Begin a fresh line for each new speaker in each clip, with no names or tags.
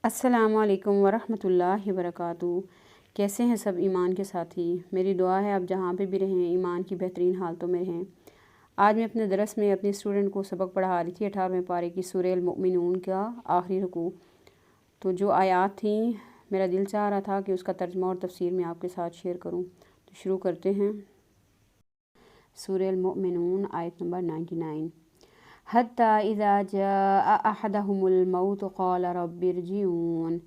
السلام علیکم ورحمۃ اللہ وبرکاتہ۔ کیسے ہیں سب ایمان کے ساتھی؟ میری دعا ہے آپ جہاں پہ بھی رہیں ایمان کی بہترین حالتوں میں رہیں۔ آج میں اپنے درس میں اپنے اسٹوڈنٹ کو سبق پڑھا رہی تھی 18ویں پارے کی سورہ المؤمنون کا آخری رکوع۔ تو جو آیات تھیں میرا دل چاہ رہا تھا کہ اس کا ترجمہ اور تفسیر میں آپ کے ساتھ شیئر کروں، تو شروع کرتے ہیں۔ سورہ المؤمنون آیت نمبر 99۔ حَتَّى إِذَا جَاءَ أَحَدَهُمُ الْمَوْتُ قَالَ رَبِّ ارْجِعُونِ۔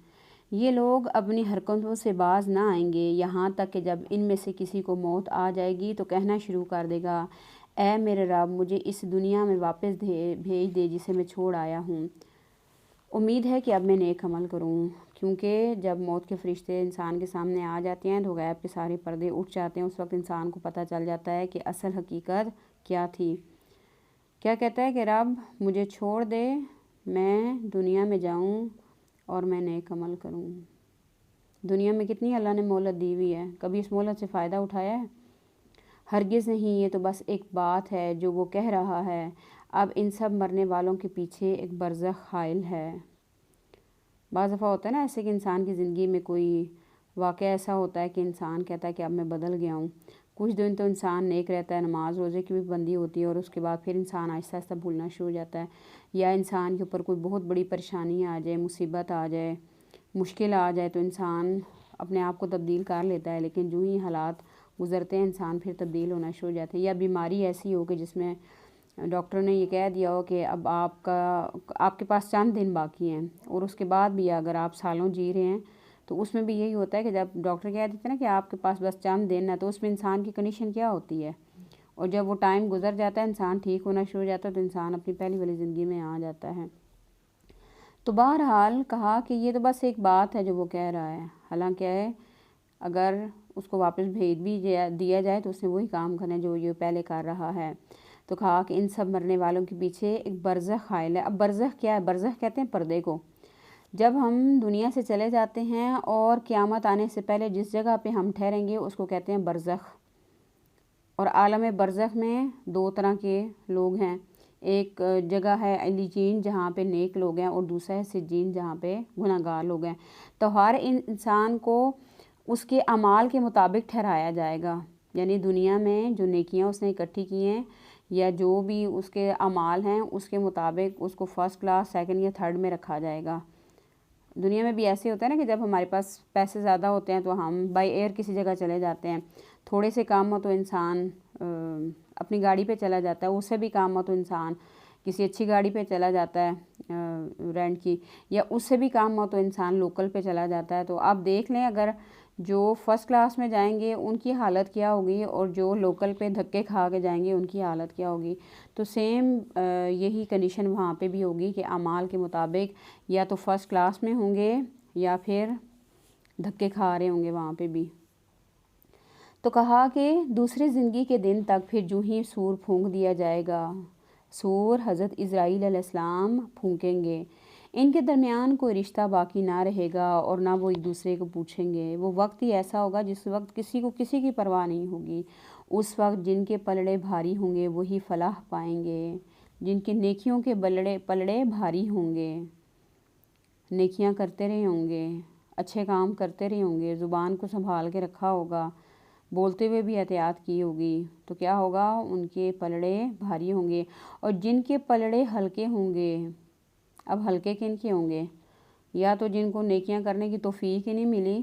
یہ لوگ اپنی حرکتوں سے باز نہ آئیں گے یہاں تک کہ جب ان میں سے کسی کو موت آ جائے گی تو کہنا شروع کر دے گا، اے میرے رب مجھے اس دنیا میں واپس بھیج دے جسے میں چھوڑ آیا ہوں۔ امید ہے کہ اب میں نیک عمل کروں، کیونکہ جب موت کے فرشتے انسان کے سامنے آ جاتے ہیں تو غیب کے سارے پردے اٹھ جاتے ہیں۔ اس وقت انسان کو پتہ چل جاتا ہے کہ اصل حقیقت کیا تھی۔ کیا کہتا ہے کہ رب مجھے چھوڑ دے، میں دنیا میں جاؤں اور میں نیک عمل کروں۔ دنیا میں کتنی اللہ نے مہلت دی ہوئی ہے، کبھی اس مہلت سے فائدہ اٹھایا ہے؟ ہرگز نہیں، یہ تو بس ایک بات ہے جو وہ کہہ رہا ہے۔ اب ان سب مرنے والوں کے پیچھے ایک برزخ حائل ہے۔ بعض دفعہ ہوتا ہے نا ایسے کہ انسان کی زندگی میں کوئی واقعہ ایسا ہوتا ہے کہ انسان کہتا ہے کہ اب میں بدل گیا ہوں۔ کچھ دن تو انسان نیک رہتا ہے، نماز روزے کی بھی پابندی ہوتی ہے، اور اس کے بعد پھر انسان آہستہ آہستہ بھولنا شروع ہو جاتا ہے، یا انسان کے اوپر کوئی بہت بڑی پریشانی آ جائے، مصیبت آ جائے، مشکل آ جائے تو انسان اپنے آپ کو تبدیل کر لیتا ہے، لیکن جو ہی حالات گزرتے ہیں انسان پھر تبدیل ہونا شروع ہو جاتے ہیں۔ یا بیماری ایسی ہو کہ جس میں ڈاکٹر نے یہ کہہ دیا ہو کہ اب آپ کے پاس چند دن باقی ہیں، اور اس کے بعد بھی اگر آپ سالوں جی رہے ہیں تو اس میں بھی یہی ہوتا ہے کہ جب ڈاکٹر کہہ دیتے ہیں نا کہ آپ کے پاس بس چند دن ہے، تو اس میں انسان کی کنڈیشن کیا ہوتی ہے، اور جب وہ ٹائم گزر جاتا ہے انسان ٹھیک ہونا شروع ہو جاتا ہے تو انسان اپنی پہلی والی زندگی میں آ جاتا ہے۔ تو بہرحال کہا کہ یہ تو بس ایک بات ہے جو وہ کہہ رہا ہے، حالانکہ اگر اس کو واپس بھیج بھی دیا جائے تو اس نے وہی کام کرنا جو یہ پہلے کر رہا ہے۔ تو کہا کہ ان سب مرنے والوں کے پیچھے ایک برزخ حائل ہے۔ اب برزخ کیا ہے؟ برزخ کہتے ہیں پردے کو۔ جب ہم دنیا سے چلے جاتے ہیں اور قیامت آنے سے پہلے جس جگہ پہ ہم ٹھہریں گے اس کو کہتے ہیں برزخ۔ اور عالم برزخ میں دو طرح کے لوگ ہیں، ایک جگہ ہے علیجین جہاں پہ نیک لوگ ہیں، اور دوسرا ہے سجین جہاں پہ گنہگار لوگ ہیں۔ تو ہر انسان کو اس کے اعمال کے مطابق ٹھہرایا جائے گا، یعنی دنیا میں جو نیکیاں اس نے اکٹھی کی ہیں یا جو بھی اس کے اعمال ہیں اس کے مطابق اس کو فرسٹ کلاس، سیکنڈ یا تھرڈ میں رکھا جائے گا۔ دنیا میں بھی ایسے ہوتا ہے نا کہ جب ہمارے پاس پیسے زیادہ ہوتے ہیں تو ہم بائی ایئر کسی جگہ چلے جاتے ہیں، تھوڑے سے کام ہو تو انسان اپنی گاڑی پہ چلا جاتا ہے، اس سے بھی کام ہو تو انسان کسی اچھی گاڑی پہ چلا جاتا ہے رینٹ کی، یا اس سے بھی کام ہو تو انسان لوکل پہ چلا جاتا ہے۔ تو آپ دیکھ لیں اگر جو فرسٹ کلاس میں جائیں گے ان کی حالت کیا ہوگی، اور جو لوکل پہ دھکے کھا کے جائیں گے ان کی حالت کیا ہوگی۔ تو سیم یہی کنڈیشن وہاں پہ بھی ہوگی کہ اعمال کے مطابق یا تو فرسٹ کلاس میں ہوں گے یا پھر دھکے کھا رہے ہوں گے وہاں پہ بھی۔ تو کہا کہ دوسری زندگی کے دن تک پھر جو ہی سور پھونک دیا جائے گا، سور حضرت اسرائیل علیہ السلام پھونکیں گے، ان کے درمیان کوئی رشتہ باقی نہ رہے گا اور نہ وہ ایک دوسرے کو پوچھیں گے۔ وہ وقت ہی ایسا ہوگا جس وقت کسی کو کسی کی پرواہ نہیں ہوگی۔ اس وقت جن کے پلڑے بھاری ہوں گے وہی فلاح پائیں گے، جن کے نیکیوں کے پلڑے بھاری ہوں گے، نیکیاں کرتے رہے ہوں گے، اچھے کام کرتے رہے ہوں گے، زبان کو سنبھال کے رکھا ہوگا، بولتے ہوئے بھی احتیاط کی ہوگی، تو کیا ہوگا؟ ان کے پلڑے بھاری ہوں گے۔ اور جن کے پلڑے ہلکے ہوں گے، اب ہلکے کن کے ہوں گے؟ یا تو جن کو نیکیاں کرنے کی توفیق ہی نہیں ملی،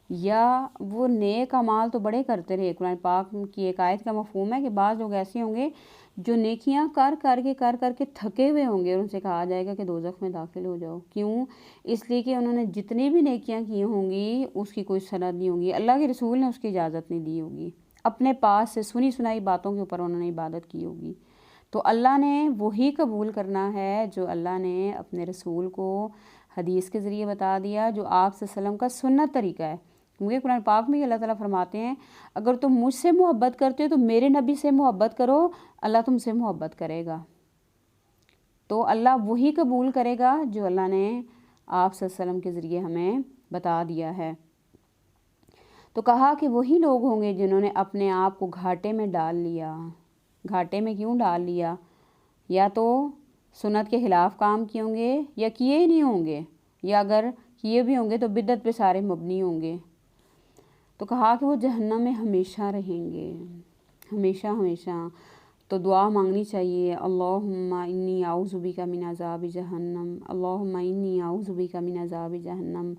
یا وہ نیک اعمال تو بڑے کرتے رہے۔ قرآن پاک کی ایک آیت کا مفہوم ہے کہ بعض لوگ ایسے ہوں گے جو نیکیاں کر کے تھکے ہوئے ہوں گے، اور ان سے کہا جائے گا کہ دوزخ میں داخل ہو جاؤ۔ کیوں؟ اس لیے کہ انہوں نے جتنی بھی نیکیاں کی ہوں گی اس کی کوئی سند نہیں ہوگی، اللہ کے رسول نے اس کی اجازت نہیں دی ہوگی، اپنے پاس سے سنی سنائی باتوں کے اوپر انہوں نے عبادت کی ہوگی۔ تو اللہ نے وہی قبول کرنا ہے جو اللہ نے اپنے رسول کو حدیث کے ذریعے بتا دیا، جو آپ صلی اللہ علیہ وسلم کا سنت طریقہ ہے۔ کیونکہ قرآن پاک میں اللہ تعالیٰ فرماتے ہیں اگر تم مجھ سے محبت کرتے ہو تو میرے نبی سے محبت کرو، اللہ تم سے محبت کرے گا۔ تو اللہ وہی قبول کرے گا جو اللہ نے آپ صلی اللہ علیہ وسلم کے ذریعے ہمیں بتا دیا ہے۔ تو کہا کہ وہی لوگ ہوں گے جنہوں نے اپنے آپ کو گھاٹے میں ڈال لیا۔ گھاٹے میں کیوں ڈال لیا؟ یا تو سنت کے خلاف کام کیے ہوں گے یا کیے ہی نہیں ہوں گے، یا اگر یہ بھی ہوں گے تو بدعت پہ سارے مبنی ہوں گے۔ تو کہا کہ وہ جہنم میں ہمیشہ رہیں گے، ہمیشہ ہمیشہ۔ تو دعا مانگنی چاہیے، اللہم انی اعوذ بک من عذاب جہنم، اللہم انی اعوذ بک من عذاب جہنم۔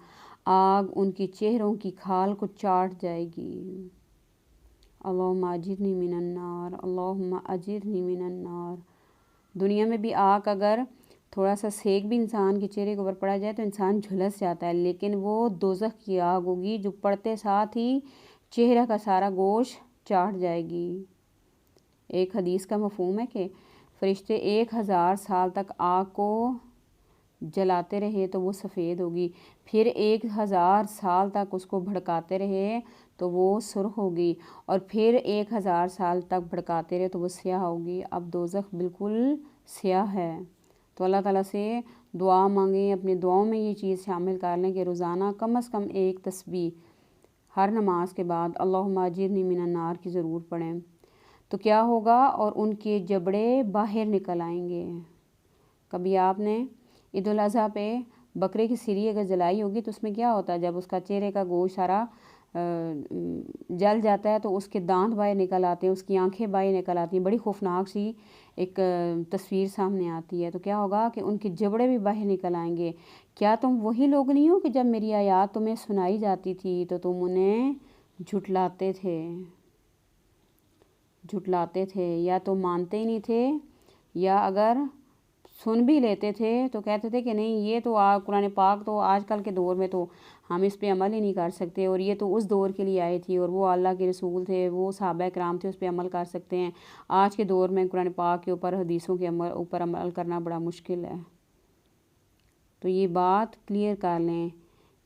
آگ ان کی چہروں کی کھال کو چاٹ جائے گی۔ اللہم اجرنی من النار، اللہم اجرنی من النار۔ دنیا میں بھی آگ اگر تھوڑا سا سیک بھی انسان کے چہرے کے اوپر پڑا جائے تو انسان جھلس جاتا ہے، لیکن وہ دوزخ کی آگ ہوگی جو پڑتے ساتھ ہی چہرہ کا سارا گوشت چاٹ جائے گی۔ ایک حدیث کا مفہوم ہے کہ فرشتے 1000 سال تک آگ کو جلاتے رہے تو وہ سفید ہوگی، پھر 1000 سال تک اس کو بھڑکاتے رہے تو وہ سرخ ہوگی، اور پھر 1000 سال تک بھڑکاتے رہے تو وہ سیاہ ہوگی۔ اب دوزخ بالکل سیاہ ہے۔ تو اللہ تعالیٰ سے دعا مانگیں، اپنی دعاؤں میں یہ چیز شامل کر لیں کہ روزانہ کم از کم ایک تسبیح ہر نماز کے بعد اللہم اجرنی من النار کی ضرور پڑھیں۔ تو کیا ہوگا؟ اور ان کے جبڑے باہر نکل آئیں گے۔ کبھی آپ نے عید الاضحیٰ پہ بکرے کی سری اگر جلائی ہوگی تو اس میں کیا ہوتا ہے، جب اس کا چہرے کا گوشت سارا جل جاتا ہے تو اس کے دانت باہر نکل آتے ہیں، اس کی آنکھیں باہر نکل آتی ہیں، بڑی خوفناک سی ایک تصویر سامنے آتی ہے۔ تو کیا ہوگا کہ ان کے جبڑے بھی باہر نکل آئیں گے۔ کیا تم وہی لوگ نہیں ہو کہ جب میری آیات تمہیں سنائی جاتی تھی تو تم انہیں جھٹلاتے تھے، یا تو مانتے ہی نہیں تھے، یا اگر سن بھی لیتے تھے تو کہتے تھے کہ نہیں یہ تو قرآن پاک تو آج کل کے دور میں تو ہم اس پہ عمل ہی نہیں کر سکتے، اور یہ تو اس دور کے لیے آئی تھی، اور وہ اللہ کے رسول تھے، وہ صحابہ کرام تھے، اس پہ عمل کر سکتے ہیں۔ آج کے دور میں قرآن پاک کے اوپر، حدیثوں کے اوپر عمل کرنا بڑا مشکل ہے۔ تو یہ بات کلیئر کر لیں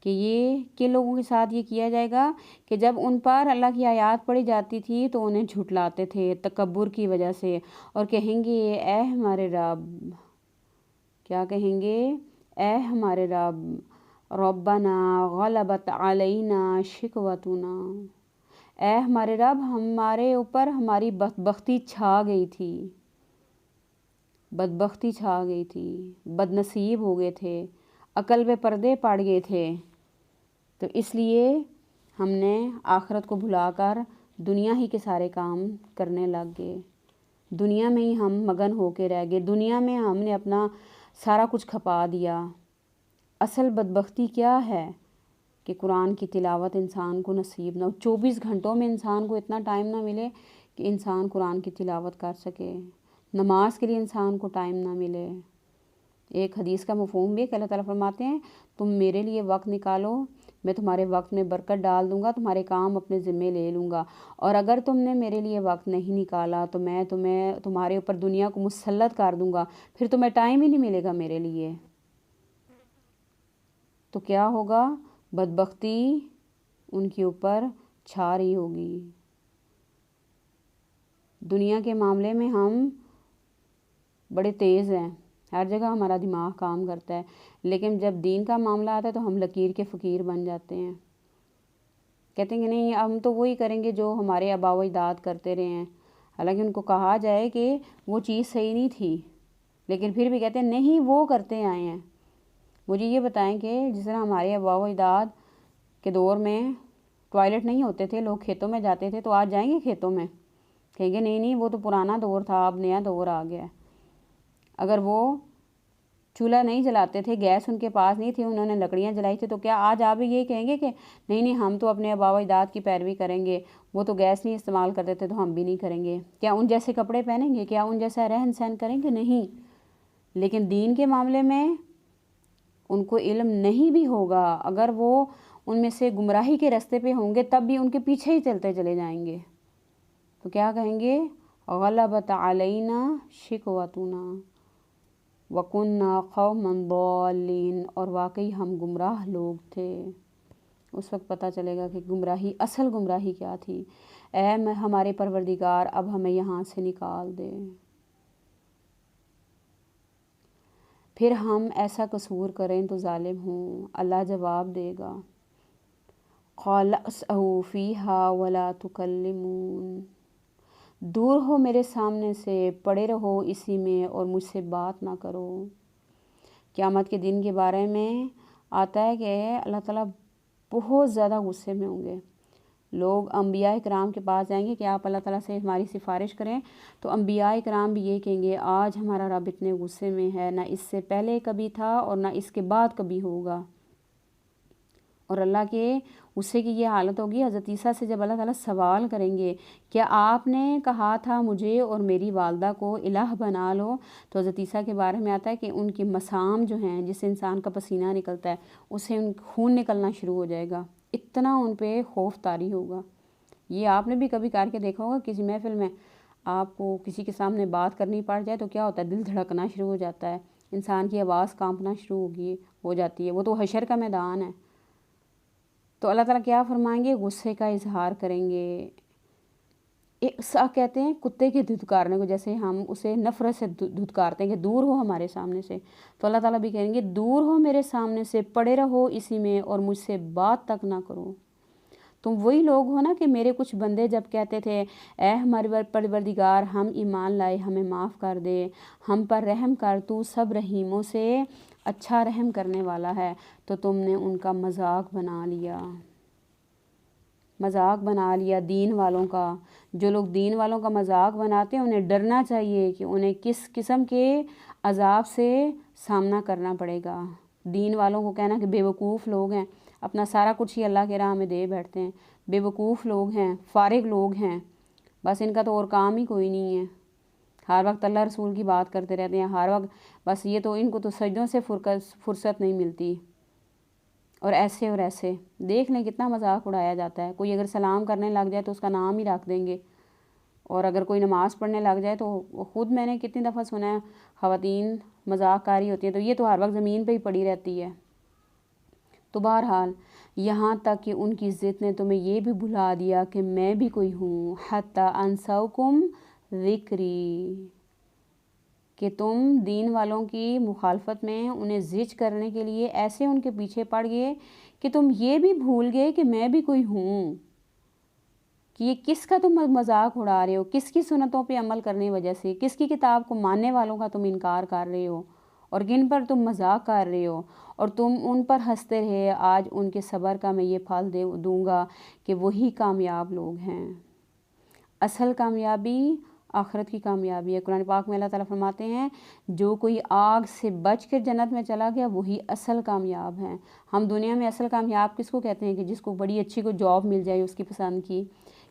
کہ یہ کن لوگوں کے ساتھ یہ کیا جائے گا کہ جب ان پر اللہ کی آیات پڑھی جاتی تھی تو انہیں جھٹلاتے تھے تکبر کی وجہ سے، اور کہیں گے اے ہمارے رب، کیا کہیں گے؟ اے ہمارے رب، ربنا غلبت علینا شقوتنا، اے ہمارے رب ہمارے اوپر ہماری بدبختی چھا گئی تھی، بدبختی چھا گئی تھی، بد نصیب ہو گئے تھے، عقل پہ پردے پڑ گئے تھے، تو اس لیے ہم نے آخرت کو بھلا کر دنیا ہی کے سارے کام کرنے لگ گئے، دنیا میں ہی ہم مگن ہو کے رہ گئے، دنیا میں ہم نے اپنا سارا کچھ کھپا دیا۔ اصل بدبختی کیا ہے کہ قرآن کی تلاوت انسان کو نصیب نہ ہو، 24 گھنٹوں میں انسان کو اتنا ٹائم نہ ملے کہ انسان قرآن کی تلاوت کر سکے، نماز کے لیے انسان کو ٹائم نہ ملے۔ ایک حدیث کا مفہوم بھی ہے کہ اللہ تعالیٰ فرماتے ہیں تم میرے لیے وقت نکالو، میں تمہارے وقت میں برکت ڈال دوں گا، تمہارے کام اپنے ذمے لے لوں گا، اور اگر تم نے میرے لیے وقت نہیں نکالا تو میں تمہارے اوپر دنیا کو مسلط کر دوں گا، پھر تمہیں ٹائم ہی نہیں ملے گا میرے لیے۔ تو کیا ہوگا؟ بدبختی ان کے اوپر چھا رہی ہوگی۔ دنیا کے معاملے میں ہم بڑے تیز ہیں، ہر جگہ ہمارا دماغ کام کرتا ہے، لیکن جب دین کا معاملہ آتا ہے تو ہم لکیر کے فقیر بن جاتے ہیں، کہتے ہیں کہ نہیں ہم تو وہی کریں گے جو ہمارے آباء و اجداد کرتے رہے ہیں، حالانکہ ان کو کہا جائے کہ وہ چیز صحیح نہیں تھی، لیکن پھر بھی کہتے ہیں نہیں وہ کرتے آئے ہیں۔ مجھے یہ بتائیں کہ جس طرح ہمارے آباء و اجداد کے دور میں ٹوائلٹ نہیں ہوتے تھے، لوگ کھیتوں میں جاتے تھے، تو آج جائیں گے کھیتوں میں؟ کہیں گے نہیں وہ تو پرانا دور تھا، اب نیا دور آ گیا ہے۔ اگر وہ چولہا نہیں جلاتے تھے، گیس ان کے پاس نہیں تھی، انہوں نے لکڑیاں جلائی تھی، تو کیا آج آپ بھی یہی کہیں گے کہ نہیں ہم تو اپنے آباء و اجداد کی پیروی کریں گے، وہ تو گیس نہیں استعمال کرتے تھے تو ہم بھی نہیں کریں گے؟ کیا ان جیسے کپڑے پہنیں گے؟ کیا ان جیسا رہن سہن کریں گے؟ نہیں۔ لیکن دین کے معاملے میں ان کو علم نہیں بھی ہوگا، اگر وہ ان میں سے گمراہی کے راستے پہ ہوں گے تب بھی ان کے پیچھے ہی چلتے چلے جائیں گے، تو کیا کہیں گے؟ غلبت علینا شقوتنا وکننا قوما ضالین، اور واقعی ہم گمراہ لوگ تھے۔ اس وقت پتہ چلے گا کہ گمراہی، اصل گمراہی کیا تھی۔ اے ہمارے پروردگار اب ہمیں یہاں سے نکال دے۔ پھر ہم ایسا قصور کریں تو ظالم ہوں، اللہ جواب دے گا قال اخسئوا فیہا ولا تکلمون، دور ہو میرے سامنے سے، پڑے رہو اسی میں اور مجھ سے بات نہ کرو۔ قیامت کے دن کے بارے میں آتا ہے کہ اللہ تعالیٰ بہت زیادہ غصے میں ہوں گے. لوگ انبیاء کرام کے پاس جائیں گے کہ آپ اللہ تعالیٰ سے ہماری سفارش کریں، تو انبیاء کرام بھی یہ کہیں گے آج ہمارا رب اتنے غصے میں ہے، نہ اس سے پہلے کبھی تھا اور نہ اس کے بعد کبھی ہوگا. اور اللہ کے غصے کی یہ حالت ہوگی. حضرت عیسیٰ سے جب اللہ تعالیٰ سوال کریں گے کیا آپ نے کہا تھا مجھے اور میری والدہ کو الہ بنا لو، تو حضرت عیسیٰ کے بارے میں آتا ہے کہ ان کی مسام جو ہیں، جس سے انسان کا پسینہ نکلتا ہے، اس سے ان خون نکلنا شروع ہو جائے گا. اتنا ان پہ خوف طاری ہوگا. یہ آپ نے بھی کبھی کر کے دیکھا ہوگا، کسی محفل میں آپ کو کسی کے سامنے بات کرنی پڑ جائے تو کیا ہوتا ہے، دل دھڑکنا شروع ہو جاتا ہے، انسان کی آواز کانپنا شروع ہو جاتی ہے. وہ تو حشر کا میدان ہے. تو اللہ تعالیٰ کیا فرمائیں گے، غصے کا اظہار کریں گے. کہتے ہیں کتے کے دھتکارنے کو، جیسے ہم اسے نفرت سے دھتکارتے ہیں کہ دور ہو ہمارے سامنے سے، تو اللہ تعالیٰ بھی کہیں گے دور ہو میرے سامنے سے، پڑے رہو اسی میں اور مجھ سے بات تک نہ کرو. تم وہی لوگ ہو نا کہ میرے کچھ بندے جب کہتے تھے اے ہمارے پروردگار ہم ایمان لائے، ہمیں معاف کر دے، ہم پر رحم کر، تو سب رحیموں سے اچھا رحم کرنے والا ہے، تو تم نے ان کا مذاق بنا لیا. مذاق بنا لیا دین والوں کا. جو لوگ دین والوں کا مذاق بناتے ہیں انہیں ڈرنا چاہیے کہ انہیں کس قسم کے عذاب سے سامنا کرنا پڑے گا. دین والوں کو کہنا کہ بے وقوف لوگ ہیں، اپنا سارا کچھ ہی اللہ کے راہ میں دے بیٹھتے ہیں، بے وقوف لوگ ہیں، فارغ لوگ ہیں، بس ان کا تو اور کام ہی کوئی نہیں ہے، ہر وقت اللہ رسول کی بات کرتے رہتے ہیں، ہر وقت بس یہ تو ان کو تو سجدوں سے فرصت نہیں ملتی. اور ایسے دیکھ لیں کتنا مذاق اڑایا جاتا ہے. کوئی اگر سلام کرنے لگ جائے تو اس کا نام ہی رکھ دیں گے، اور اگر کوئی نماز پڑھنے لگ جائے تو خود میں نے کتنی دفعہ سنا ہے خواتین مذاق کاری ہوتی ہیں تو یہ تو ہر وقت زمین پہ ہی پڑی رہتی ہے. تو بہرحال یہاں تک کہ ان کی ضد نے تمہیں یہ بھی بھلا دیا کہ میں بھی کوئی ہوں، حتی انسوکم ذکری، کہ تم دین والوں کی مخالفت میں انہیں زج کرنے کے لیے ایسے ان کے پیچھے پڑ گئے کہ تم یہ بھی بھول گئے کہ میں بھی کوئی ہوں، کہ یہ کس کا تم مذاق اڑا رہے ہو، کس کی سنتوں پہ عمل کرنے وجہ سے، کس کی کتاب کو ماننے والوں کا تم انکار کر رہے ہو، اور کن پر تم مذاق کر رہے ہو، اور تم ان پر ہنستے رہے. آج ان کے صبر کا میں یہ پھل دوں گا کہ وہی کامیاب لوگ ہیں. اصل کامیابی آخرت کی کامیابی ہے. قرآن پاک میں اللہ تعالیٰ فرماتے ہیں جو کوئی آگ سے بچ کر جنت میں چلا گیا وہی اصل کامیاب ہے. ہم دنیا میں اصل کامیاب کس کو کہتے ہیں، کہ جس کو بڑی اچھی کوئی جاب مل جائے اس کی پسند کی،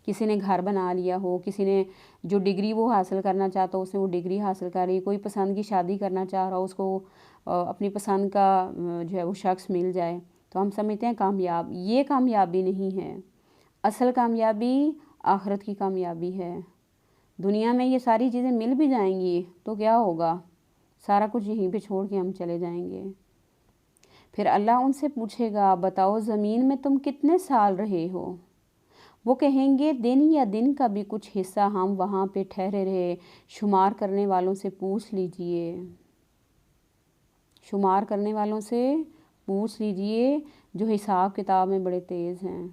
کسی نے گھر بنا لیا ہو، کسی نے جو ڈگری وہ حاصل کرنا چاہتا ہو اس نے وہ ڈگری حاصل کر رہی، کوئی پسند کی شادی کرنا چاہ رہا ہو اس کو اپنی پسند کا جو ہے وہ شخص مل جائے، تو ہم سمجھتے ہیں کامیاب. یہ کامیابی نہیں ہے. اصل کامیابی آخرت کی کامیابی ہے. دنیا میں یہ ساری چیزیں مل بھی جائیں گی تو کیا ہوگا، سارا کچھ یہیں پہ چھوڑ کے ہم چلے جائیں گے. پھر اللہ ان سے پوچھے گا بتاؤ زمین میں تم کتنے سال رہے ہو. وہ کہیں گے دن یا دن کا بھی کچھ حصہ ہم وہاں پہ ٹھہرے رہے. شمار کرنے والوں سے پوچھ لیجئے، شمار کرنے والوں سے پوچھ لیجئے جو حساب کتاب میں بڑے تیز ہیں.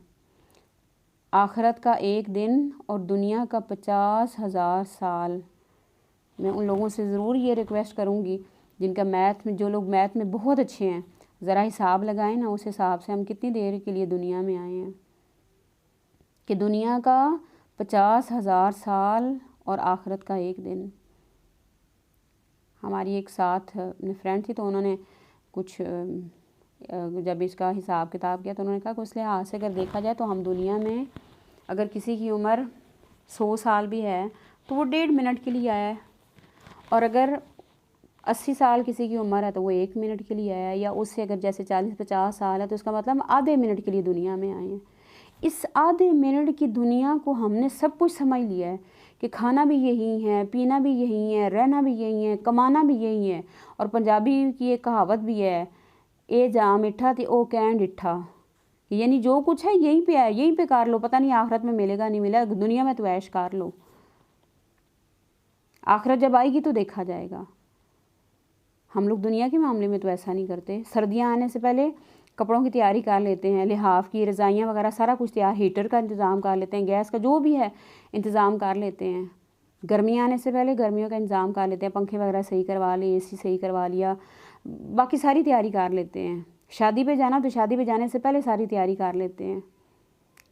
آخرت کا ایک دن اور دنیا کا 50,000 سال. میں ان لوگوں سے ضرور یہ ریکویسٹ کروں گی جن کا میتھ میں، جو لوگ میتھ میں بہت اچھے ہیں، ذرا حساب لگائیں نا اس حساب سے ہم کتنی دیر کے لیے دنیا میں آئے ہیں، کہ دنیا کا 50,000 سال اور آخرت کا ایک دن. ہماری ایک ساتھ فرینڈ تھی تو انہوں نے کچھ جب اس کا حساب کتاب کیا تو انہوں نے کہا کہ اس لحاظ سے اگر دیکھا جائے تو ہم دنیا میں اگر کسی کی عمر 100 سال بھی ہے تو وہ 1.5 منٹ کے لیے آیا ہے، اور اگر 80 سال کسی کی عمر ہے تو وہ 1 منٹ کے لیے آیا ہے، یا اس سے اگر جیسے 40-50 سال ہے تو اس کا مطلب آدھے منٹ کے لیے دنیا میں آئے ہیں. اس آدھے منٹ کی دنیا کو ہم نے سب کچھ سمجھ لیا ہے کہ کھانا بھی یہی ہے، پینا بھی یہی ہے، رہنا بھی یہی ہے، کمانا بھی یہی ہے. اور پنجابی کی ایک کہاوت بھی ہے اے جا مٹھا تے او کہن ڈٹھا، یعنی جو کچھ ہے یہیں پہ ہے، یہیں پہ کر لو، پتہ نہیں آخرت میں ملے گا نہیں ملے گا، دنیا میں تو عیش کر لو، آخرت جب آئے گی تو دیکھا جائے گا. ہم لوگ دنیا کے معاملے میں تو ایسا نہیں کرتے. سردیاں آنے سے پہلے کپڑوں کی تیاری کر لیتے ہیں، لحاف کی، رضائیاں وغیرہ سارا کچھ تیار، ہیٹر کا انتظام کر لیتے ہیں، گیس کا جو بھی ہے انتظام کر لیتے ہیں. گرمیاں آنے سے پہلے گرمیوں کا انتظام کر لیتے ہیں، پنکھے وغیرہ صحیح کروا لیے، اے سی صحیح کروا لیا، باقی ساری تیاری کر لیتے ہیں. شادی پہ جانا تو شادی پہ جانے سے پہلے ساری تیاری کر لیتے ہیں،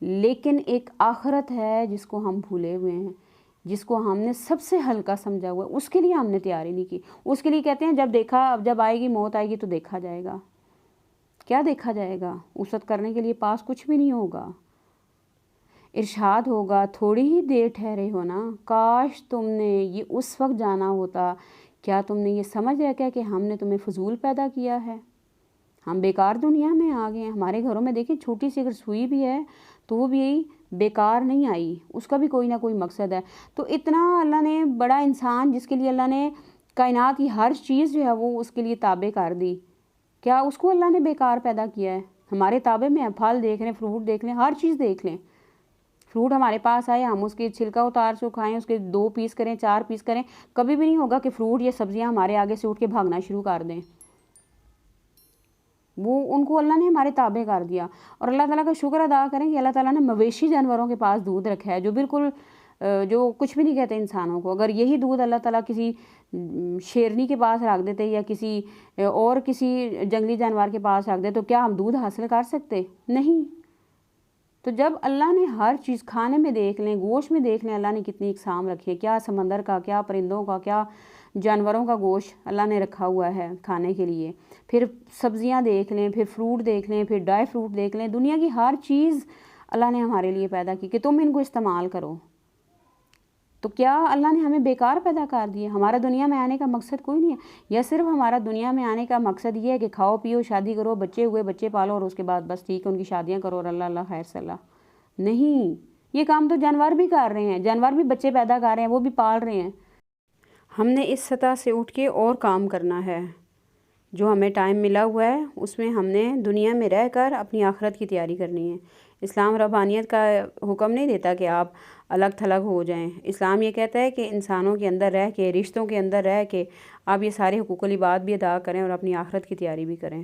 لیکن ایک آخرت ہے جس کو ہم بھولے ہوئے ہیں، جس کو ہم نے سب سے ہلکا سمجھا ہوا ہے، اس کے لیے ہم نے تیاری نہیں کی۔ اس کے لیے کہتے ہیں جب آئے گی موت آئے گی تو دیکھا جائے گا۔ کیا دیکھا جائے گا؟ اس وقت کرنے کے لیے پاس کچھ بھی نہیں ہوگا۔ ارشاد ہوگا تھوڑی ہی دیر ٹھہرے ہو نا، کاش تم نے یہ اس وقت جانا ہوتا، کیا تم نے یہ سمجھ رکھا کہ ہم نے تمہیں فضول پیدا کیا ہے؟ ہم بیکار دنیا میں آ گئے ہیں۔ ہمارے گھروں میں دیکھیں چھوٹی سی اگر سوئی بھی ہے تو وہ بھی بیکار نہیں آئی، اس کا بھی کوئی نہ کوئی مقصد ہے۔ تو اتنا اللہ نے بڑا انسان جس کے لیے اللہ نے کائنات کی ہر چیز جو ہے وہ اس کے لیے تابع کر دی، کیا اس کو اللہ نے بیکار پیدا کیا ہے؟ ہمارے تابع میں پھل دیکھ لیں، فروٹ دیکھ لیں، ہر چیز دیکھ لیں۔ فروٹ ہمارے پاس آئے، ہم اس کے چھلکا اتار سے کھائیں، اس کے 2 پیس کریں، 4 پیس کریں، کبھی بھی نہیں ہوگا کہ فروٹ یا سبزیاں ہمارے آگے سے اٹھ کے بھاگنا شروع کر دیں۔ وہ ان کو اللہ نے ہمارے تابع کر دیا۔ اور اللہ تعالیٰ کا شکر ادا کریں کہ اللہ تعالیٰ نے مویشی جانوروں کے پاس دودھ رکھا ہے، جو بالکل جو کچھ بھی نہیں کہتے انسانوں کو۔ اگر یہی دودھ اللہ تعالیٰ کسی شیرنی کے پاس رکھ دیتے یا کسی جنگلی جانور کے پاس رکھ دے تو کیا ہم دودھ حاصل کر سکتے؟ نہیں۔ تو جب اللہ نے ہر چیز کھانے میں دیکھ لیں، گوشت میں دیکھ لیں اللہ نے کتنی اقسام رکھی ہے، کیا سمندر کا، کیا پرندوں کا، کیا جانوروں کا گوشت اللہ نے رکھا ہوا ہے کھانے کے لیے۔ پھر سبزیاں دیکھ لیں، پھر فروٹ دیکھ لیں، پھر ڈرائی فروٹ دیکھ لیں، دنیا کی ہر چیز اللہ نے ہمارے لیے پیدا کی کہ تم ان کو استعمال کرو۔ تو کیا اللہ نے ہمیں بیکار پیدا کر دیا؟ ہمارا دنیا میں آنے کا مقصد کوئی نہیں ہے، یا صرف ہمارا دنیا میں آنے کا مقصد یہ ہے کہ کھاؤ پیو، شادی کرو، بچے ہوئے بچے پالو اور اس کے بعد بس ٹھیک ہے ان کی شادیاں کرو اور اللہ اللہ خیر صلاح؟ نہیں، یہ کام تو جانور بھی کر رہے ہیں، جانور بھی بچے پیدا کر رہے ہیں، وہ بھی پال رہے ہیں۔ ہم نے اس سطح سے اٹھ کے اور کام کرنا ہے۔ جو ہمیں ٹائم ملا ہوا ہے اس میں ہم نے دنیا میں رہ کر اپنی آخرت کی تیاری کرنی ہے۔ اسلام ربانیت کا حکم نہیں دیتا کہ آپ الگ تھلگ ہو جائیں۔ اسلام یہ کہتا ہے کہ انسانوں کے اندر رہ کے، رشتوں کے اندر رہ کے آپ یہ سارے حقوق العباد بھی ادا کریں اور اپنی آخرت کی تیاری بھی کریں۔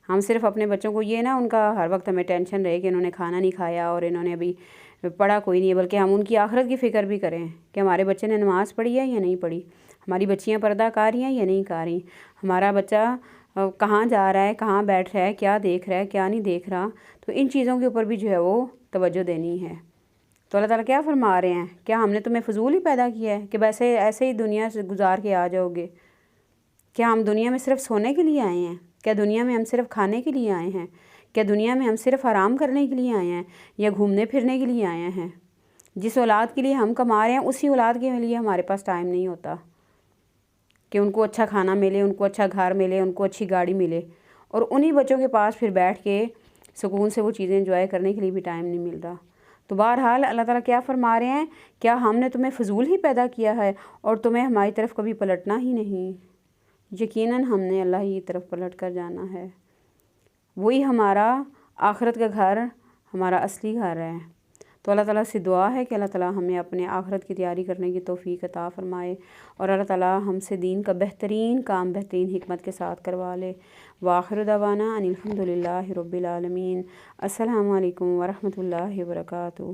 ہم صرف اپنے بچوں کو یہ نہ ان کا ہر وقت ہمیں ٹینشن رہے کہ انہوں نے کھانا نہیں کھایا اور انہوں نے ابھی پڑھا کوئی نہیں ہے، بلکہ ہم ان کی آخرت کی فکر بھی کریں کہ ہمارے بچے نے نماز پڑھی ہے یا نہیں پڑھی، ہماری بچیاں پردہ کر رہی ہیں یا نہیں کر رہی، ہمارا بچہ کہاں جا رہا ہے، کہاں بیٹھ رہا ہے، کیا دیکھ رہا ہے، کیا نہیں دیکھ رہا۔ تو ان چیزوں کے اوپر بھی جو ہے وہ توجہ دینی ہے۔ تو اللہ تعالیٰ کیا فرما رہے ہیں؟ کیا ہم نے تمہیں فضول ہی پیدا کیا ہے کہ ویسے ایسے ہی دنیا سے گزار کے آ جاؤ گے؟ کیا ہم دنیا میں صرف سونے کے لیے آئے ہیں؟ کیا دنیا میں ہم صرف کھانے کے لیے آئے ہیں؟ کیا دنیا میں ہم صرف آرام کرنے کے لیے آئے ہیں یا گھومنے پھرنے کے لیے آئے ہیں؟ جس اولاد کے لیے ہم کما رہے ہیں اسی اولاد کے لیے ہمارے پاس ٹائم نہیں ہوتا کہ ان کو اچھا کھانا ملے، ان کو اچھا گھر ملے، ان کو اچھی گاڑی ملے، اور انہی بچوں کے پاس پھر بیٹھ کے سکون سے وہ چیزیں انجوائے کرنے کے لیے بھی ٹائم نہیں مل رہا۔ تو بہرحال اللہ تعالیٰ کیا فرما رہے ہیں؟ کیا ہم نے تمہیں فضول ہی پیدا کیا ہے اور تمہیں ہماری طرف کبھی پلٹنا ہی نہیں؟ یقیناً ہم نے اللہ ہی کی طرف پلٹ کر جانا ہے، وہی ہمارا آخرت کا گھر، ہمارا اصلی گھر ہے۔ تو اللہ تعالیٰ سے دعا ہے کہ اللہ تعالیٰ ہمیں اپنے آخرت کی تیاری کرنے کی توفیق عطا فرمائے اور اللہ تعالیٰ ہم سے دین کا بہترین کام بہترین حکمت کے ساتھ کروا لے۔ وآخر دعوانا ان الحمد للہ رب العالمین۔ السلام علیکم ورحمۃ اللہ وبرکاتہ۔